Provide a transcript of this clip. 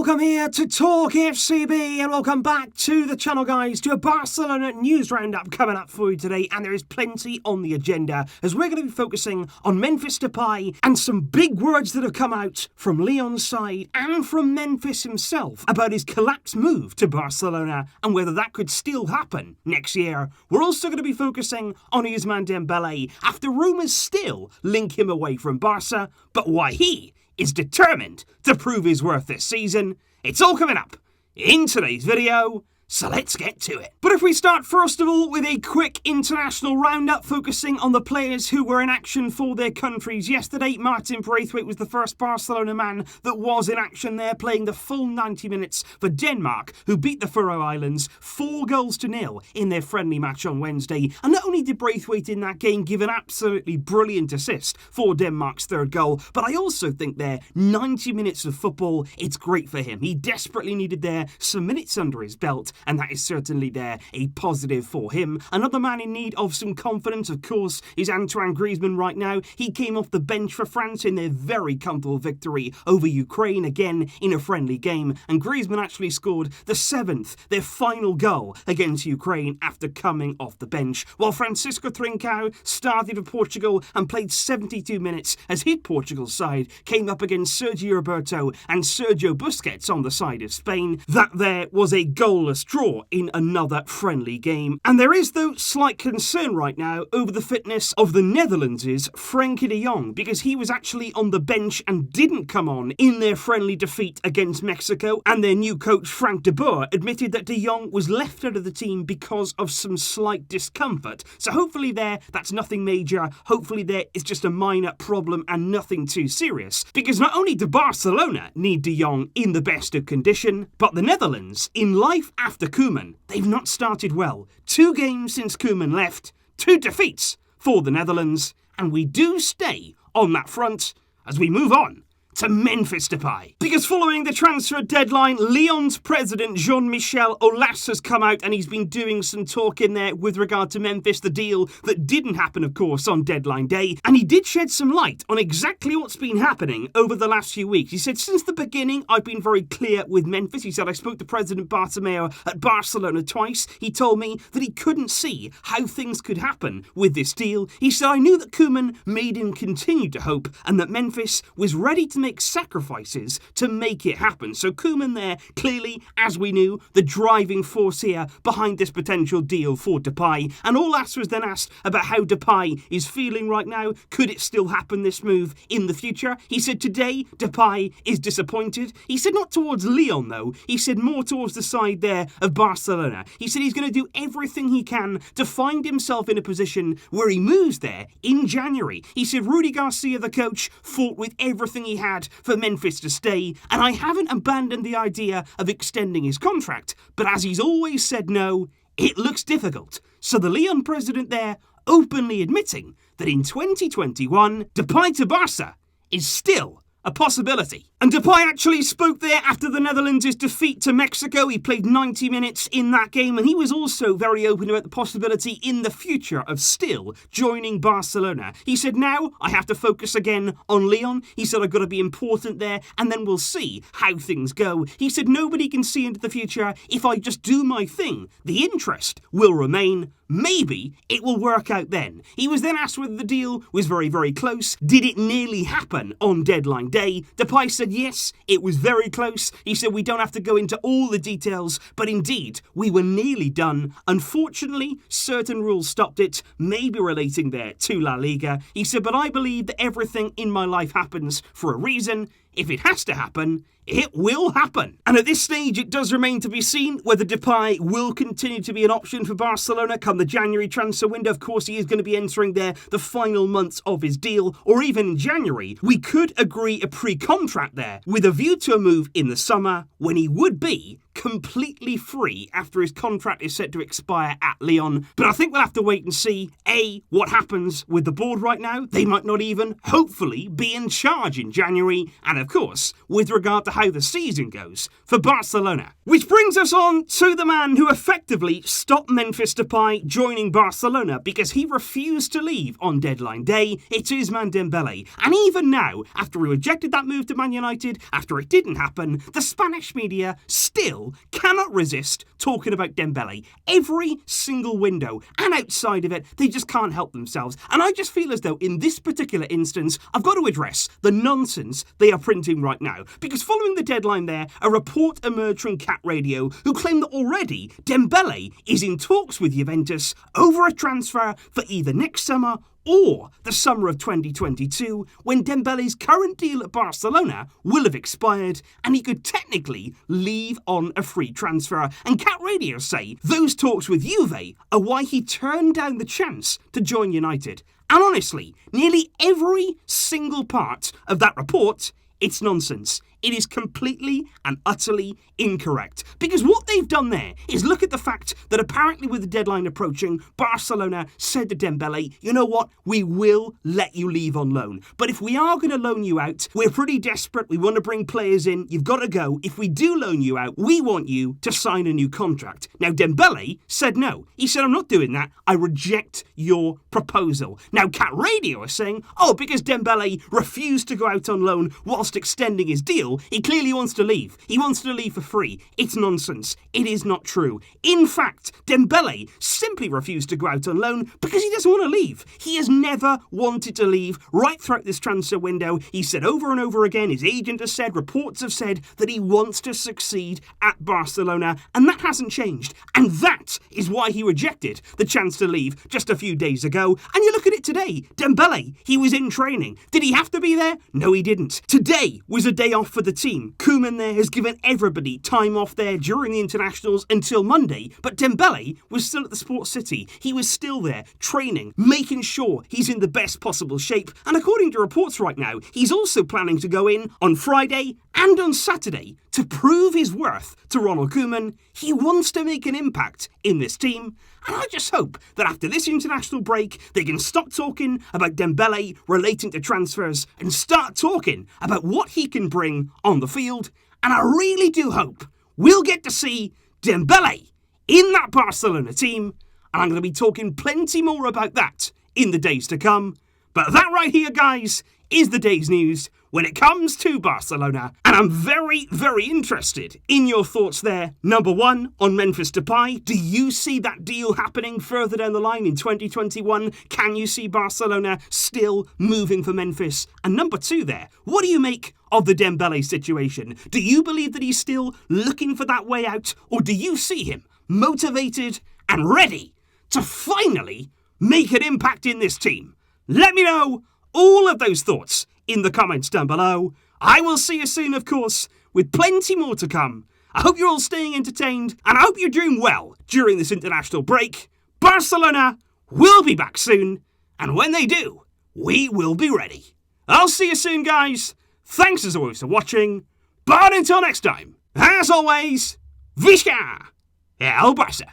Welcome here to TalkFCB and welcome back to the channel, guys, to a Barcelona news roundup coming up for you today, and there is plenty on the agenda as we're going to be focusing on Memphis Depay and some big words that have come out from Lyon's side and from Memphis himself about his collapsed move to Barcelona and whether that could still happen next year. We're also going to be focusing on Ousmane Dembélé after rumours still link him away from Barça, but why he is determined to prove his worth this season. It's all coming up in today's video, so let's get to it. But if we start first of all with a quick international roundup focusing on the players who were in action for their countries yesterday, Martin Braithwaite was the first Barcelona man that was in action there, playing the full 90 minutes for Denmark, who beat the Faroe Islands 4-0 in their friendly match on Wednesday. And not only did Braithwaite in that game give an absolutely brilliant assist for Denmark's third goal, but I also think there, 90 minutes of football, it's great for him. He desperately needed there some minutes under his belt, and that is certainly there a positive for him. Another man in need of some confidence, of course, is Antoine Griezmann right now. He came off the bench for France in their very comfortable victory over Ukraine, again in a friendly game, and Griezmann actually scored the 7th, their final goal against Ukraine after coming off the bench, while Francisco Trincao started for Portugal and played 72 minutes as his Portugal side came up against Sergio Roberto and Sergio Busquets on the side of Spain. That there was a goalless draw in another friendly game. And there is, though, slight concern right now over the fitness of the Netherlands' Frenkie de Jong, because he was actually on the bench and didn't come on in their friendly defeat against Mexico, and their new coach Frank de Boer admitted that de Jong was left out of the team because of some slight discomfort. So hopefully that's nothing major. Hopefully there is just a minor problem and nothing too serious, because not only do Barcelona need de Jong in the best of condition, but the Netherlands, in life after Koeman, they've not started well. 2 games since Koeman left, 2 defeats for the Netherlands, and we do stay on that front as we move on to Memphis Depay. Because following the transfer deadline, Lyon's president Jean-Michel Aulas has come out and he's been doing some talk in there with regard to Memphis, the deal that didn't happen, of course, on deadline day. And he did shed some light on exactly what's been happening over the last few weeks. He said, since the beginning, I've been very clear with Memphis. He said, I spoke to President Bartomeu at Barcelona twice. He told me that he couldn't see how things could happen with this deal. He said, I knew that Koeman made him continue to hope and that Memphis was ready to make sacrifices to make it happen. So Koeman there, clearly, as we knew, the driving force here behind this potential deal for Depay. And Aulas was then asked about how Depay is feeling right now. Could it still happen, this move, in the future? He said today Depay is disappointed. He said not towards Lyon, though. He said more towards the side there of Barcelona. He said he's going to do everything he can to find himself in a position where he moves there in January. He said Rudy Garcia, the coach, fought with everything he had for Memphis to stay, and I haven't abandoned the idea of extending his contract, but as he's always said no, it looks difficult. So the Lyon president there openly admitting that in 2021, Depay to Barca is still a possibility. And Depay actually spoke there after the Netherlands' defeat to Mexico. He played 90 minutes in that game, and he was also very open about the possibility in the future of still joining Barcelona. He said, now I have to focus again on Lyon. He said, I've got to be important there, and then we'll see how things go. He said, nobody can see into the future. If I just do my thing, the interest will remain. Maybe it will work out then. He was then asked whether the deal was very, very close. Did it nearly happen on deadline day? Depay said yes, it was very close. He said we don't have to go into all the details, but indeed, we were nearly done. Unfortunately, certain rules stopped it, maybe relating there to La Liga. He said, but I believe that everything in my life happens for a reason. If it has to happen, it will happen. And at this stage, it does remain to be seen whether Depay will continue to be an option for Barcelona come the January transfer window. Of course, he is going to be entering there the final months of his deal, or even in January, we could agree a pre-contract there with a view to a move in the summer when he would be completely free after his contract is set to expire at Lyon. But I think we'll have to wait and see, A, what happens with the board right now. They might not even, hopefully, be in charge in January. And of course, with regard to how the season goes for Barcelona. Which brings us on to the man who effectively stopped Memphis Depay joining Barcelona because he refused to leave on deadline day. It's Ousmane Dembélé. And even now, after he rejected that move to Man United, after it didn't happen, the Spanish media still cannot resist talking about Dembele. Every single window, and outside of it, they just can't help themselves. And I just feel as though in this particular instance, I've got to address the nonsense they are printing right now. Because following the deadline there, a report emerged from Cat Radio who claimed that already Dembele is in talks with Juventus over a transfer for either next summer or the summer of 2022, when Dembele's current deal at Barcelona will have expired and he could technically leave on a free transfer. And Cat Radio say those talks with Juve are why he turned down the chance to join United. And honestly, nearly every single part of that report, it's nonsense. It is completely and utterly incorrect. Because what they've done there is look at the fact that apparently with the deadline approaching, Barcelona said to Dembele, you know what, we will let you leave on loan. But if we are going to loan you out, we're pretty desperate, we want to bring players in, you've got to go. If we do loan you out, we want you to sign a new contract. Now Dembele said no. He said, I'm not doing that. I reject your proposal. Now Cat Radio are saying, oh, because Dembele refused to go out on loan whilst extending his deal, he clearly wants to leave. He wants to leave for free. It's nonsense. It is not true. In fact, Dembele simply refused to go out on loan because he doesn't want to leave. He has never wanted to leave right throughout this transfer window. He said over and over again, his agent has said, reports have said that he wants to succeed at Barcelona, and that hasn't changed. And that is why he rejected the chance to leave just a few days ago. And you look at it today. Dembele, he was in training. Did he have to be there? No, he didn't. Today was a day off for the team. Koeman there has given everybody time off there during the internationals until Monday, but Dembele was still at the Sports City. He was still there, training, making sure he's in the best possible shape, and according to reports right now, he's also planning to go in on Friday and on Saturday to prove his worth to Ronald Koeman. He wants to make an impact in this team, and I just hope that after this international break, they can stop talking about Dembele relating to transfers and start talking about what he can bring on the field. And I really do hope we'll get to see Dembele in that Barcelona team, and I'm going to be talking plenty more about that in the days to come. But that right here, guys, is the day's news when it comes to Barcelona, and I'm very, very interested in your thoughts there. Number one, on Memphis Depay, do you see that deal happening further down the line in 2021? Can you see Barcelona still moving for Memphis? And number two there, what do you make of the Dembele situation? Do you believe that he's still looking for that way out, or do you see him motivated and ready to finally make an impact in this team? Let me know all of those thoughts in the comments down below. I will see you soon, of course, with plenty more to come. I hope you're all staying entertained, and I hope you're doing well during this international break. Barcelona will be back soon, and when they do, we will be ready. I'll see you soon, guys. Thanks as always for watching, but until next time, as always, Visca el Barça.